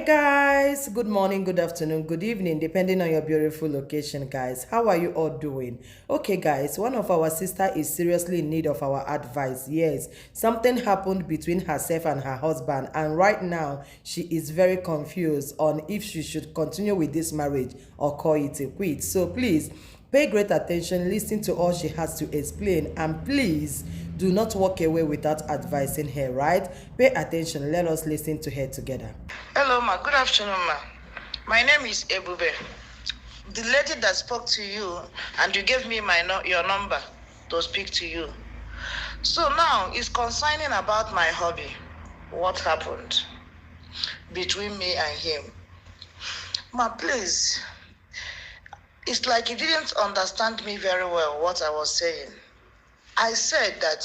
Guys, good morning, good afternoon, good evening, depending on your beautiful location, guys. How are you all doing? Okay, guys, one of our sister is seriously in need of our advice. Yes, something happened between herself and her husband, and right now she is very confused on if she should continue with this marriage or call it a quit. So please pay great attention, listen to all she has to explain, and please do not walk away without advising her, right? Pay attention, let us listen to her together. Hello, ma. Good afternoon, ma. My name is Ebube. The lady that spoke to you, and you gave me your number to speak to you. So now it's concerning about my hobby. What happened between me and him? Ma, please. It's like you didn't understand me very well, what I was saying. I said that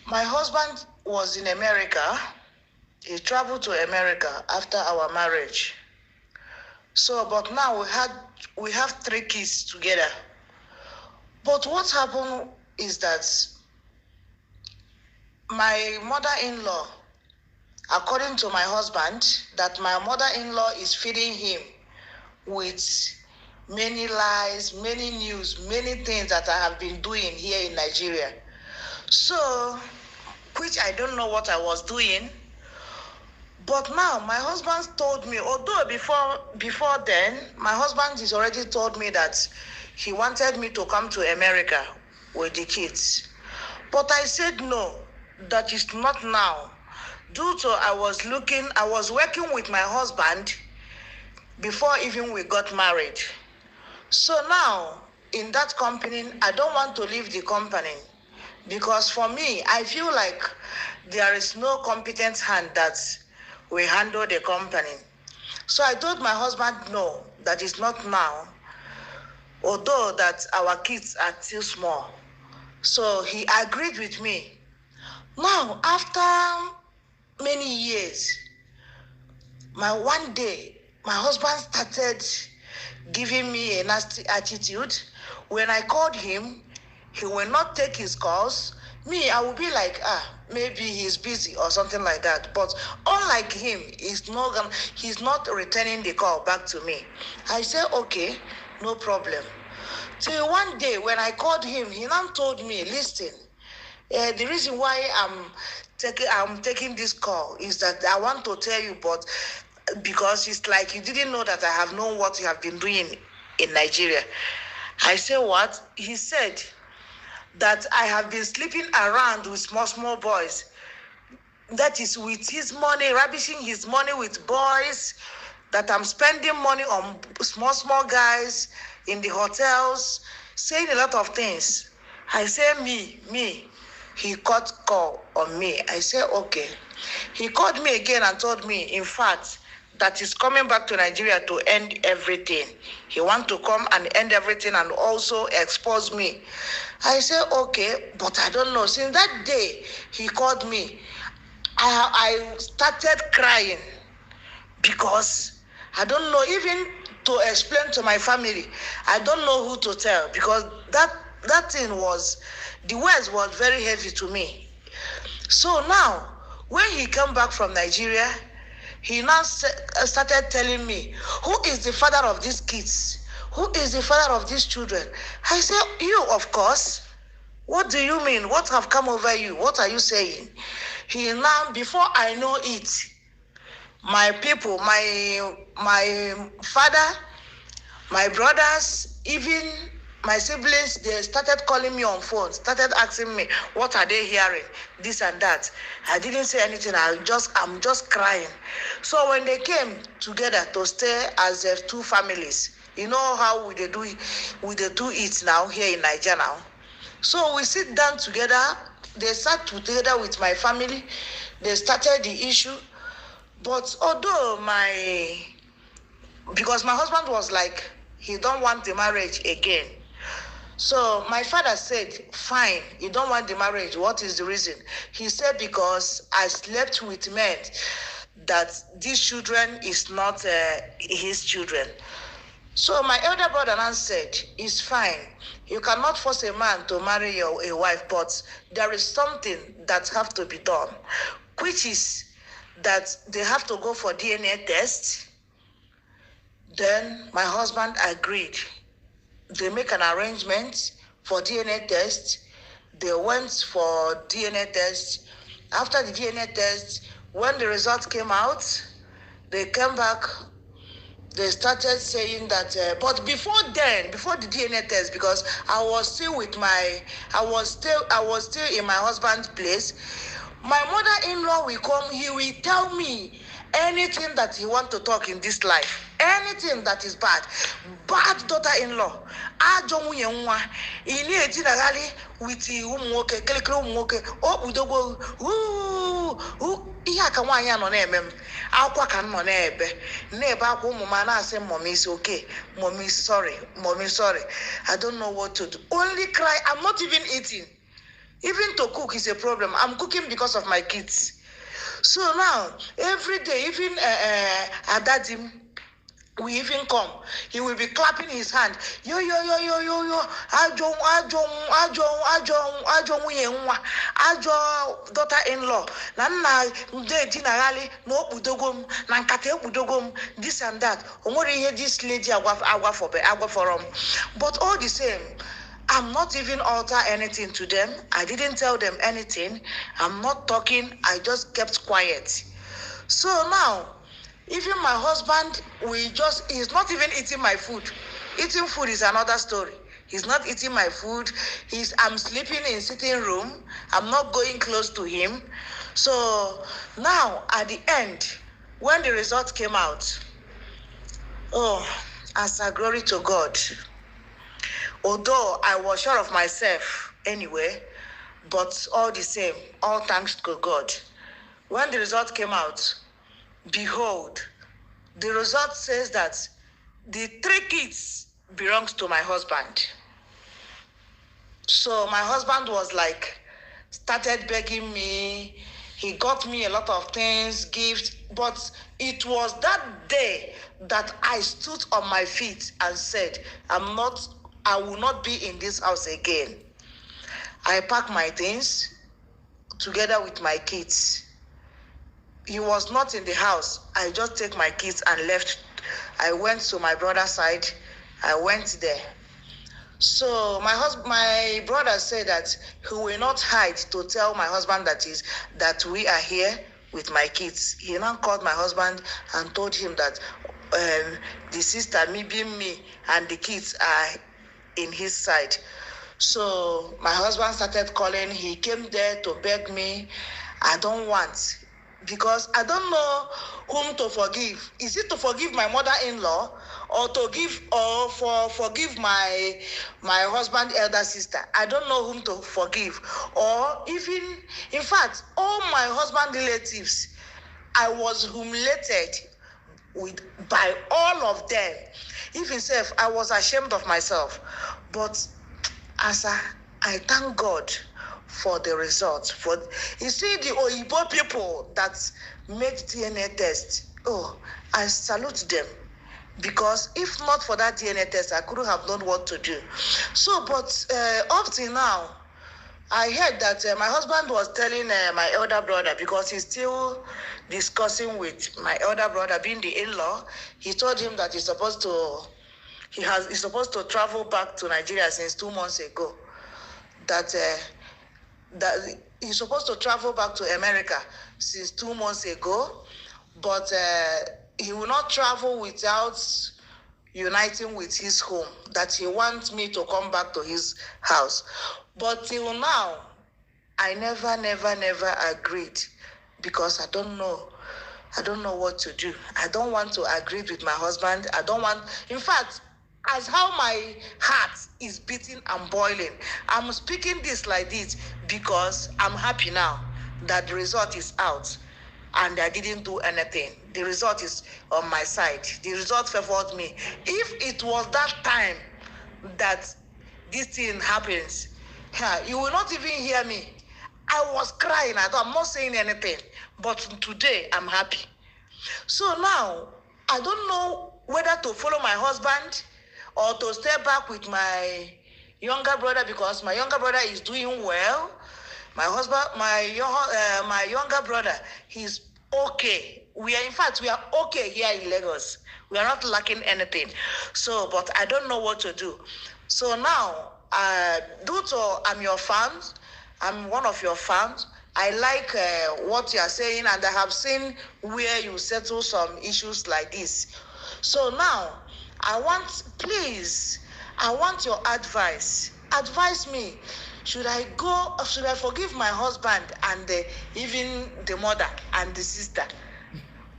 my husband was in America. He traveled to America after our marriage. So, but now we have 3 kids together. But what happened is that my mother-in-law, according to my husband, that my mother-in-law is feeding him with many lies, many news, many things that I have been doing here in Nigeria. So, which I don't know what I was doing. But now my husband told me, although before then, my husband has already told me that he wanted me to come to America with the kids. But I said no, that is not now. Due to I was working with my husband before even we got married. So now in that company, I don't want to leave the company because for me, I feel like there is no competent hand that we handle the company. So I told my husband, no, that is not now, although that our kids are still small. So he agreed with me. Now, after many years, one day, my husband started giving me a nasty attitude. When I called him, he will not take his calls. Me, I will be like, maybe he's busy or something like that. But unlike him, he's not returning the call back to me. I said, okay, no problem. Till one day when I called him, he now told me, listen, the reason why I'm taking this call is that I want to tell you, but because it's like you didn't know that I have known what you have been doing in Nigeria. I said, what? He said that I have been sleeping around with small boys. That is with his money, ravishing his money with boys, that I'm spending money on small guys in the hotels, saying a lot of things. I say, me. He cut call on me. I say, okay. He called me again and told me, in fact, that he's coming back to Nigeria to end everything. He wants to come and end everything and also expose me. I said, okay, but I don't know. Since that day he called me, I started crying because I don't know, even to explain to my family, I don't know who to tell because that thing the words was very heavy to me. So now, when he came back from Nigeria, he now started telling me, who is the father of these kids? Who is the father of these children? I said, you, of course. What do you mean? What have come over you? What are you saying? He now, before I know it, my people, my father, my brothers, even my siblings, they started calling me on phone, started asking me, what are they hearing? This and that. I didn't say anything. I'm just crying. So when they came together to stay as 2 families, you know how we do it now here in Nigeria now. So we sit down together. They sat together with my family. They started the issue. But although because my husband was like, he don't want the marriage again. So my father said, fine, you don't want the marriage. What is the reason? He said, because I slept with men, that these children is not his children. So my elder brother now said, it's fine. You cannot force a man to marry a wife, but there is something that have to be done, which is that they have to go for DNA test. Then my husband agreed. They make an arrangement for DNA test. They went for DNA test. After the DNA test, when the result came out, they came back. They started saying that, but before the DNA test, because I was still in my husband's place. My mother-in-law will come. He will tell me anything that he want to talk in this life, anything that is bad daughter-in-law. Ini etinagali with umuoke kelekele umuoke udogo ihe aka nwaanyị anọ na-eme m akwa ka nọ na-ebe akwa ụmụ m na-asị mommy is okay, mommy sorry, I don't know what to do, only cry. I'm not even eating. Even to cook is a problem. I'm cooking because of my kids. So now every day, even Adadim, we even come. He will be clapping his hand. Yo. Ajo daughter-in-law. Nana de dinarali no udogum, nankate udogum, this and that. Omori hear this lady agwa for But all the same, I'm not even alter anything to them. I didn't tell them anything. I'm not talking. I just kept quiet. So now, even my husband, he's not even eating my food. Eating food is another story. He's not eating my food. I'm sleeping in sitting room. I'm not going close to him. So now, at the end, when the result came out, as a glory to God. Although I was sure of myself anyway, but all the same, all thanks to God. When the result came out, behold, the result says that the 3 kids belongs to my husband. So my husband was like, started begging me. He got me a lot of things, gifts, but it was that day that I stood on my feet and said, I will not be in this house again. I packed my things together with my kids. He was not in the house. I just take my kids and left. I went to my brother's side. I went there. So my brother said that he will not hide to tell my husband that we are here with my kids. He now called my husband and told him that the sister, me, and the kids are in his side. So my husband started calling. He came there to beg me. I don't want, because I don't know whom to forgive. Is it to forgive my mother-in-law or forgive my husband's elder sister? I don't know whom to forgive. Or even, in fact, all my husband relatives, I was humiliated by all of them. Even self, I was ashamed of myself. But as I thank God for the results. You see, the Oyibo people that make DNA test, I salute them. Because if not for that DNA test, I couldn't have known what to do. So, but up till now, I heard that my husband was telling my elder brother, because he's still discussing with my elder brother, being the in-law. He told him that he's supposed to travel back to Nigeria since 2 months ago. That he's supposed to travel back to America since 2 months ago, but he will not travel without uniting with his home. That he wants me to come back to his house. But till now, I never agreed, because I don't know what to do. I don't want to agree with my husband. In fact, as how my heart is beating and boiling, I'm speaking this like this because I'm happy now that the result is out and I didn't do anything. The result is on my side. The result favored me. If it was that time that this thing happens, you will not even hear me. I was crying. I'm not saying anything. But today, I'm happy. So now, I don't know whether to follow my husband or to stay back with my younger brother, because my younger brother is doing well. My younger brother, he's okay. In fact, we are okay here in Lagos. We are not lacking anything. So, but I don't know what to do. So now, due to I'm your fans, I'm one of your fans. I like what you are saying, and I have seen where you settle some issues like this. So now, please, I want your advice. Advise me. Should I forgive my husband and even the mother and the sister?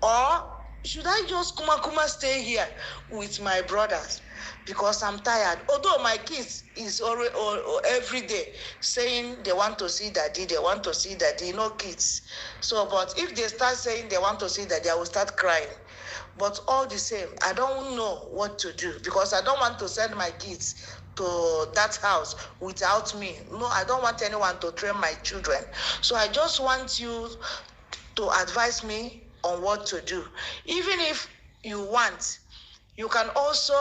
Or should I just kuma stay here with my brothers? Because I'm tired. Although my kids is already every day saying they want to see daddy, kids. So, but if they start saying they want to see daddy, I will start crying. But all the same, I don't know what to do because I don't want to send my kids to that house without me. No, I don't want anyone to train my children. So I just want you to advise me on what to do. Even if you want, you can also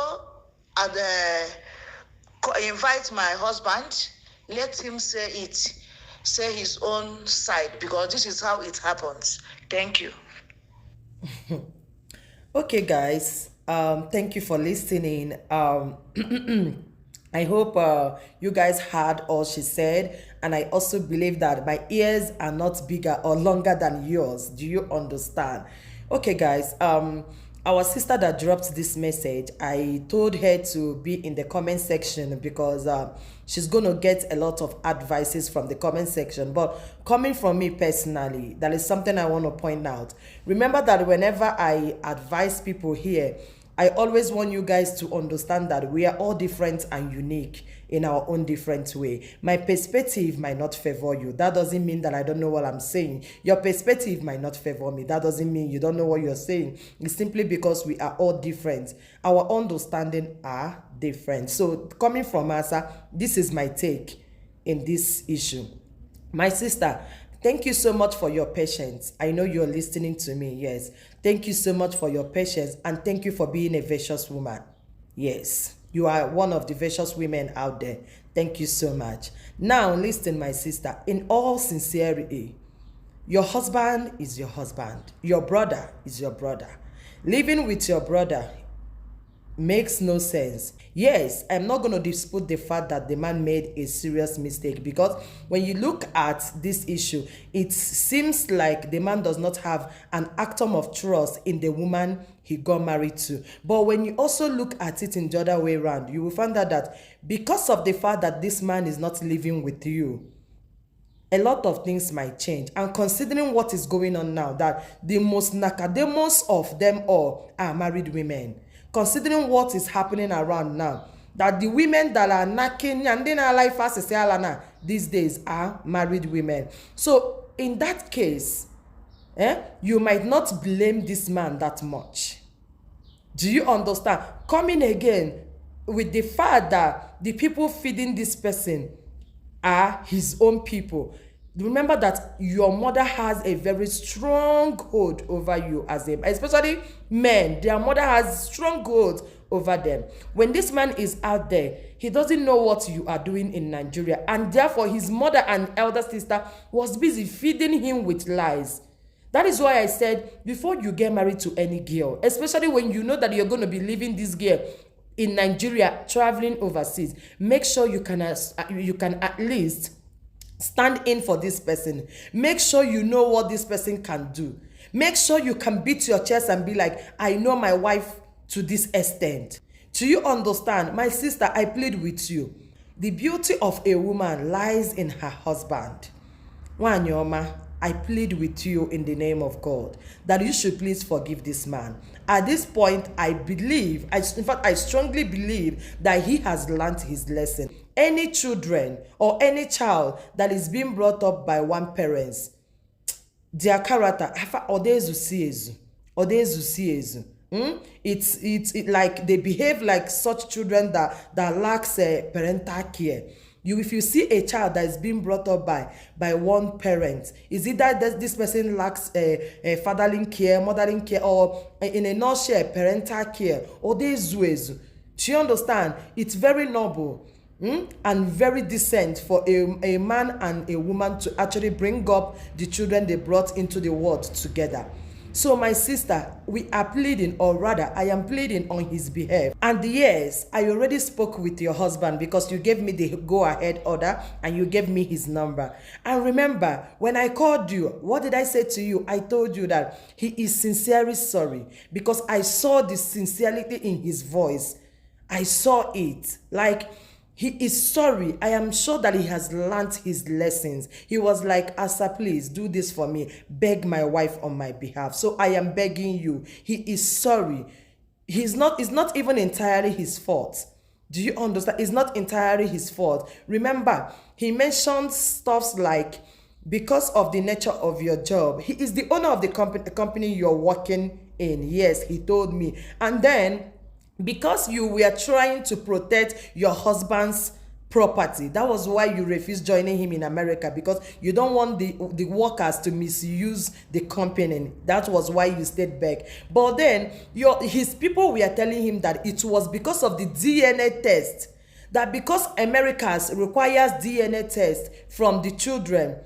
invite my husband, let him say his own side, because this is how it happens. Thank you. Okay, guys. Thank you for listening. I hope you guys heard all she said, and I also believe that my ears are not bigger or longer than yours. Do you understand? Okay, guys. Our sister that dropped this message, I told her to be in the comment section because she's gonna get a lot of advices from the comment section. But coming from me personally, that is something I want to point out. Remember that whenever I advise people here, I always want you guys to understand that we are all different and unique in our own different way. My perspective might not favor you. That doesn't mean that I don't know what I'm saying. Your perspective might not favor me. That doesn't mean you don't know what you're saying. It's simply because we are all different. Our understanding are different. So coming from Asa, this is my take in this issue. My sister, thank you so much for your patience. I know you're listening to me. Yes. Thank you so much for your patience, and thank you for being a virtuous woman. Yes. You are one of the virtuous women out there. Thank you so much. Now, listen, my sister. In all sincerity, your husband is your husband. Your brother is your brother. Living with your brother makes no sense. Yes, I'm not going to dispute the fact that the man made a serious mistake, because when you look at this issue, it seems like the man does not have an atom of trust in the woman he got married to. But when you also look at it in the other way around, you will find out that because of the fact that this man is not living with you, a lot of things might change. And considering what is going on now, that the most nakademos of them all are married women, considering what is happening around now, that the women that are knocking and then our life as these days are married women. So in that case, you might not blame this man that much. Do you understand? Coming again with the fact that the people feeding this person are his own people. Remember that your mother has a very strong hold over you, as a, especially men. Their mother has strong hold over them. When this man is out there, he doesn't know what you are doing in Nigeria, and therefore his mother and elder sister was busy feeding him with lies. That is why I said, before you get married to any girl, especially when you know that you're going to be leaving this girl in Nigeria, traveling overseas, make sure you can at least stand in for this person. Make sure you know what this person can do. Make sure you can beat your chest and be like, I know my wife to this extent. Do you understand? My sister, I plead with you. The beauty of a woman lies in her husband. Wanyoma, I plead with you in the name of God that you should please forgive this man. At this point, I believe, in fact, I strongly believe that he has learned his lesson. Any children or any child that is being brought up by one parent, their character, it's like they behave like such children that lacks parental care. If you see a child that is being brought up by one parent, is it that this person lacks fatherly care, motherly care, or in a nutshell, parental care, or do you understand? It's very noble and very decent for a man and a woman to actually bring up the children they brought into the world together. So my sister, we are pleading, or rather I am pleading on his behalf. And yes, I already spoke with your husband because you gave me the go ahead order and you gave me his number. And remember, when I called you, what did I say to you? I told you that he is sincerely sorry because I saw the sincerity in his voice. I saw it. Like, he is sorry. I am sure that he has learned his lessons. He was like, Asa, please do this for me. Beg my wife on my behalf. So I am begging you. He is sorry. It's not even entirely his fault. Do you understand? It's not entirely his fault. Remember, he mentioned stuffs like, because of the nature of your job, he is the owner of the company you're working in. Yes, he told me. And then, because you were trying to protect your husband's property, that was why you refused joining him in America, because you don't want the workers to misuse the company. That was why you stayed back. But then his people were telling him that it was because of the DNA test, that because America requires DNA test from the children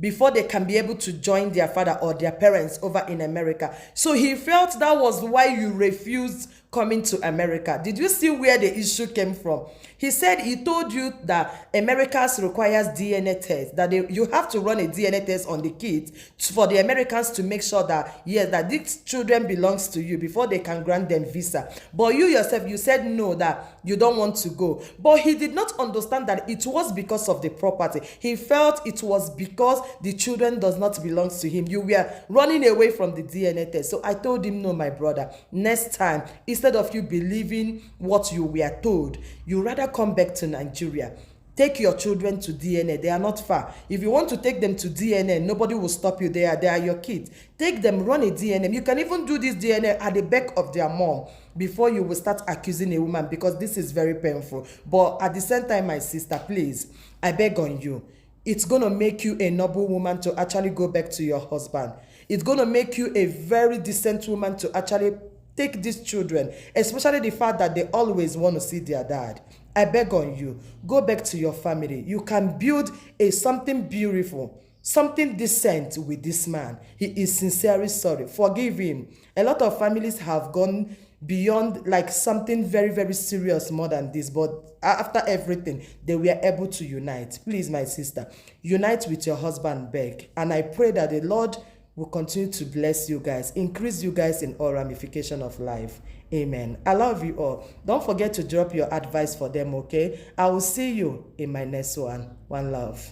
before they can be able to join their father or their parents over in America. So he felt that was why you refused coming to America. Did you see where the issue came from? He said he told you that Americans requires DNA test, that you have to run a DNA test on the kids for the Americans to make sure that, yes, that these children belongs to you before they can grant them visa. But you yourself, you said no, that you don't want to go. But he did not understand that it was because of the property. He felt it was because the children does not belong to him. You were running away from the DNA test. So I told him, no, my brother, next time, instead of you believing what you were told, you rather come back to Nigeria. Take your children to DNA. They are not far. If you want to take them to DNA, nobody will stop you. They are your kids. Take them, run a DNA. You can even do this DNA at the back of their mom before you will start accusing a woman, because this is very painful. But at the same time, my sister, please, I beg on you. It's going to make you a noble woman to actually go back to your husband. It's going to make you a very decent woman to actually take these children, especially the fact that they always want to see their dad. I beg on you, go back to your family. You can build something beautiful, something decent with this man. He is sincerely sorry. Forgive him. A lot of families have gone beyond like something very, very serious more than this, but after everything, they were able to unite. Please, my sister, unite with your husband, beg. And I pray that the Lord will continue to bless you guys, increase you guys in all ramification of life. Amen. I love you all. Don't forget to drop your advice for them, okay? I will see you in my next one. One love.